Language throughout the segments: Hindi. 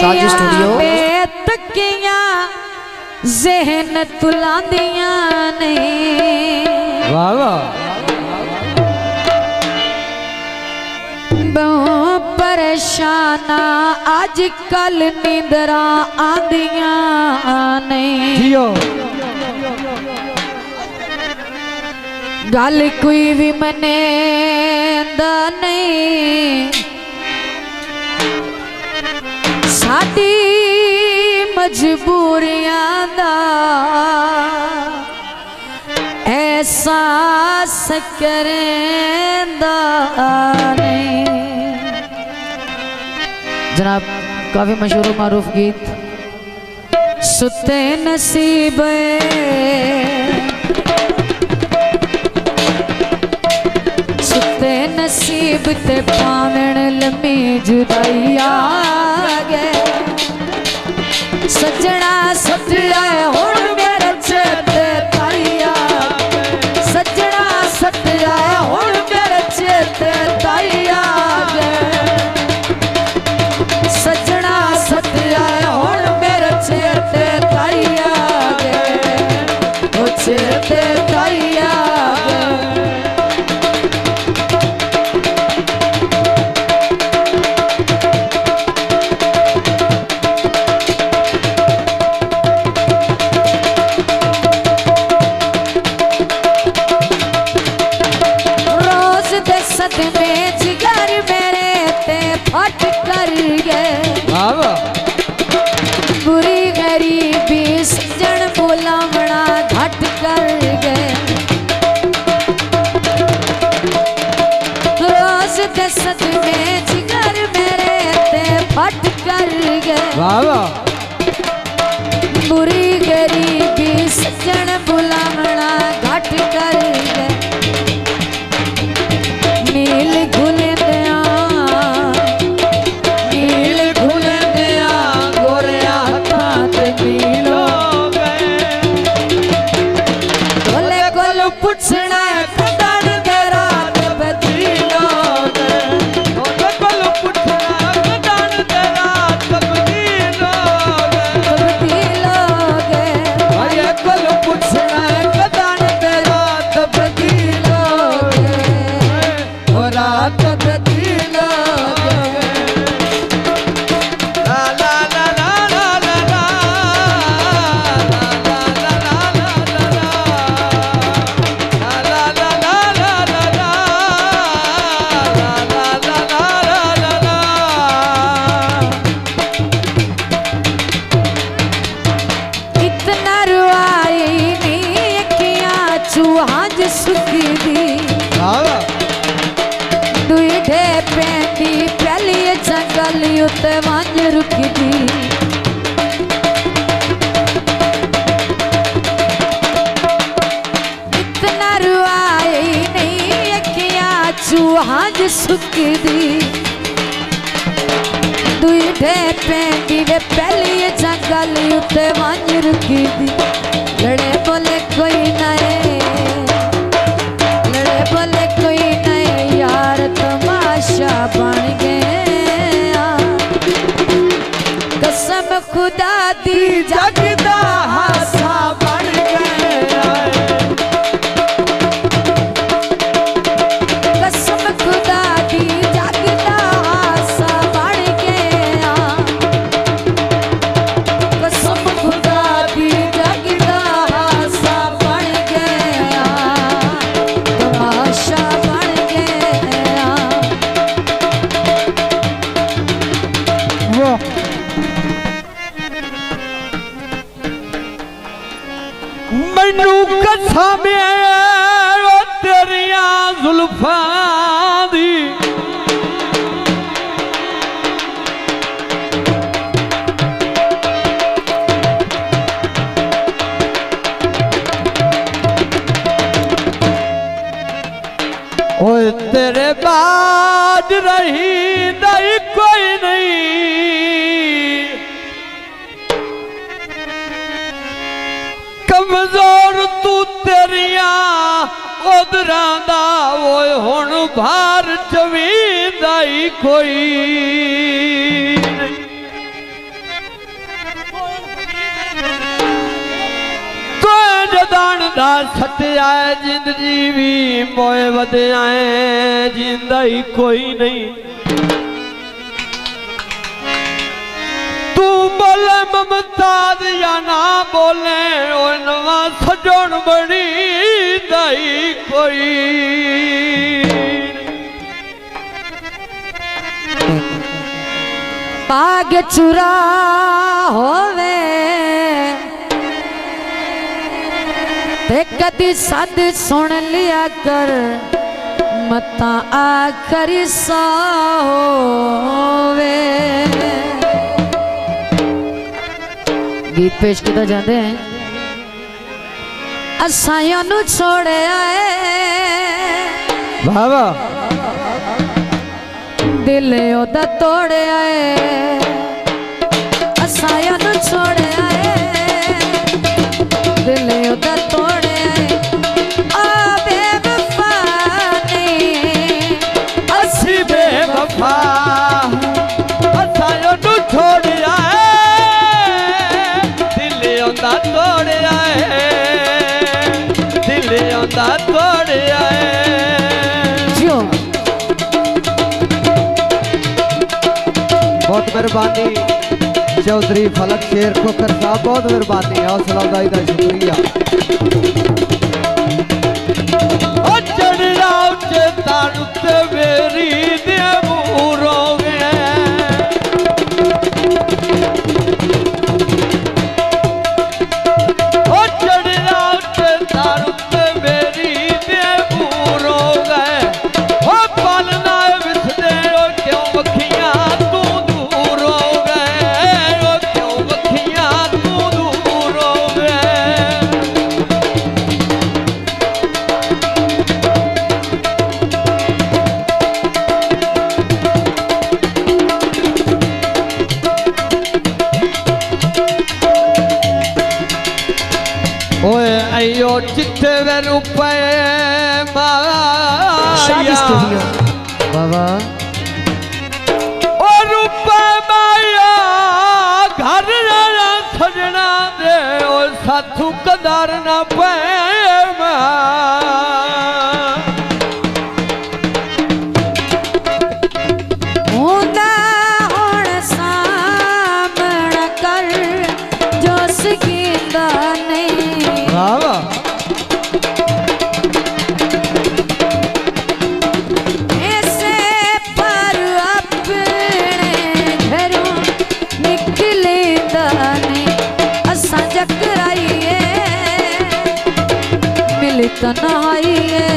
साजी स्टूडियो तकिया ज़हन तुलांदिया ने वाह वाह बहु परेशाना अज कल नींदरा आंदिया ने जियो गल कोई भी मने नहीं साडी मजबूरियां दा एहसास करेंदा नहीं। जनाब काफी मशहूर मारूफ गीत सुते नसीब सुते नसीब ते पावण लम्मी जुदाइया गए सजना सटिया हुण मेरे चेते ताइया सजना सटिया हुण मेरे चेते ताइया सजना सटिया हुण मेरे चेते ताइया चेते ताइया में जिगर मेरे ते फट कर गए बुरी गरीबी सजन बोलावना घट कर गए रोज दसत में जिगर मेरे ते फट कर गए बुरी गरीबी सजन बोलावना घट कर गए नील घुले दया गोरिया हाथ नीलो गोले कोल पुछना कदन दे रात बदलो गोले कोल पुछना कदन दे रात बदलो गोले कोल पुछना कदन दे रात बदलो रात बदलो ला ला ला ला ला ला ला ला ला ला इतना रुआई नहीं अखियां चूहाज सुखी दी दुईठे पैंदी पहली जंगल उते वंज रुकी थी इतना रुआई नहीं अखियां चूहाज सुकी दी दुईठे पैंदी वे पहली जंगल उते वंज रुकी थी लड़े बोले कोई नए लड़े बोले कोई नए यार तमाशा बन गया कसम खुदा दी जगदा हासा बन गया कसम खुदा दी जगदा हासा बन गया कसम खुदा दी जगदा हासा बन गया तमाशा बन गया मैनू कसम तेरिया जुल्फां दी ओए तेरे बाद रही नहीं कोई नहीं कमजोर तू तेरिया उधरां दा ओए हुण भार चवींदा ही कोई सत्याए जिंद जीवी मोए वध्याए जिंदा ही कोई नहीं। तू बोले ममताज या ना बोले ओ नवा सजन बड़ी दाई कोई। पाग चुरा होवे ते कदी सद सुन लिया कर मता आखरी सा होवे। गीत पेश किया जाते हैं। असां नू छोड़े आए बाबा दिल ओदा तोड़े आए। असां नू छोड़े आए दिल ओदा तोड़े आए। आ बेवफा नहीं असी बेवफा असां नू छोड़ आए दिल ओदा तोड़ आए दिल ओदा तोड़ आए। जो बहुत मेहरबानी चौधरी फलक शेर खोकर साहब, बहुत मेहरबानी, हौसला अफजाई का शुक्रिया। चढ़ा उच्चे तारू ते मेरी दे मूरोगे चढ़ा उच्चे तारू ते मेरी दे मूरोगे पालना विसदे क्यों वखियां तू दूर हो गए क्यों वखियां तू दूर हो गए। ओए अयो चिट्टे वे रुपए शादी माया स्टूडियो बाबा ओ रुपए माया घर रहना सजना दे ओ साथू कदार ना पे हुंदा हुण सामना कर जो सकींदा नहीं। बाबा ऐसे पर अपने घरों निकलेंदा नहीं। असां जकराइए मिली तन्हाइए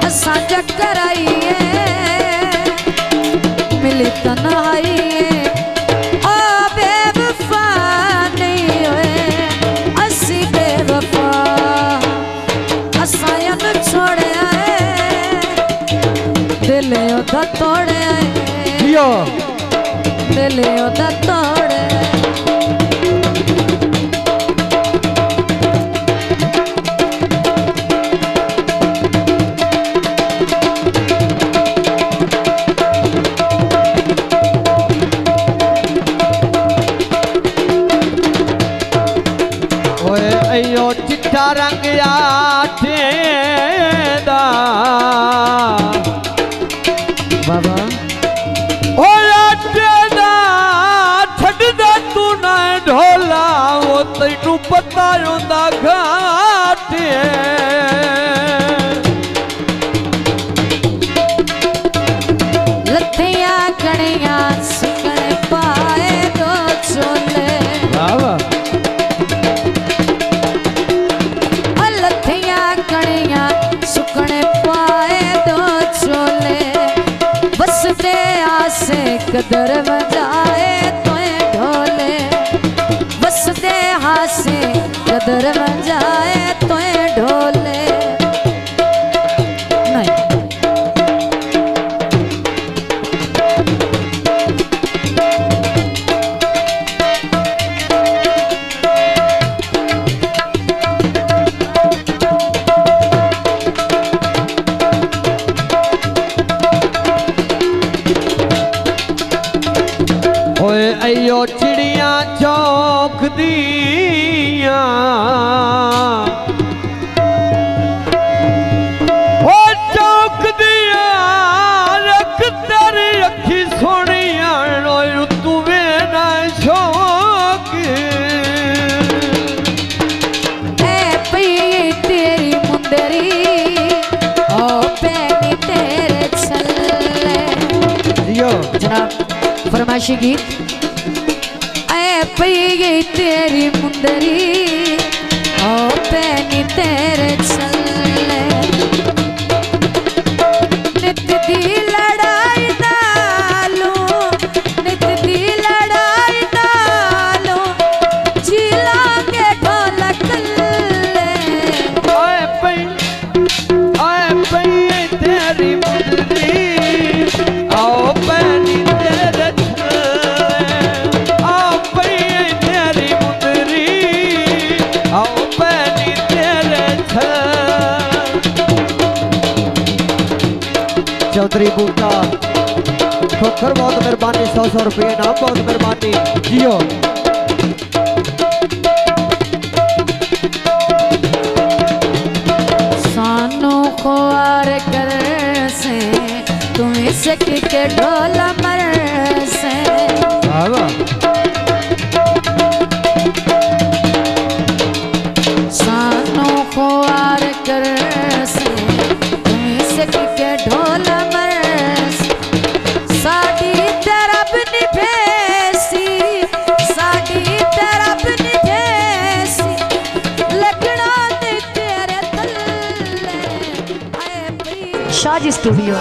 असां जकराइए मिली तन्हाइए। ओ बेवफा नहीं होए असी बेवफा असां नू छोड़े आए दिल ओदा तोड़े आए जियो दिल ओदा तोड़े आए। ओए अयो चिट्टा रंग आठेंदा बाबा ओए आठेंदा छड़ दे तू ना ढोला ओ तैनू पता होंदा घाटे। लत्थियां कड़ियां सुकन पाए दो चोले बाबा लत्थियां कड़ियां सुकन पाए दो चोले। बस दे आसे कदर बजाए तोए ढोले बस दे हासे कदर बजाए तोए ढोले। नहीं ओए अयो चिड़िया चौक दिया ओ चौक दिया रख तेरी अखी सोनिया ओए तू वे ना शौक ऐ पई तेरी मुंदरी ओ पैनी तेरे छल्ले। जियो जनाब फरमाइशी गीत। ऐ पई तेरी मुंदरी ओ पैनी तेरे छल्ले। नित दी लड़ाई नालो नित दी लड़ाई नालो झीलांगे ढोलक ले। आए पई तेरी मुंदरी आओ पैनी तेरे छल्ले आओ पई तेरी मुंदरी आओ पैनी तेरे छल्ले। चौधरी बूटा खोखर बहुत मेहरबानी 100 रुपये नाम बहुत मेहरबानी जियो। सानू खुआर कर से तुम्हें सक के ढोला मर से। सानू खुआर कर से तुम्हें सक के ढोला मर से। साडी तरफ निभेसी साडी तरफ निभेसी लगना ते तेरे तल्ले। शाजी स्टूडियो।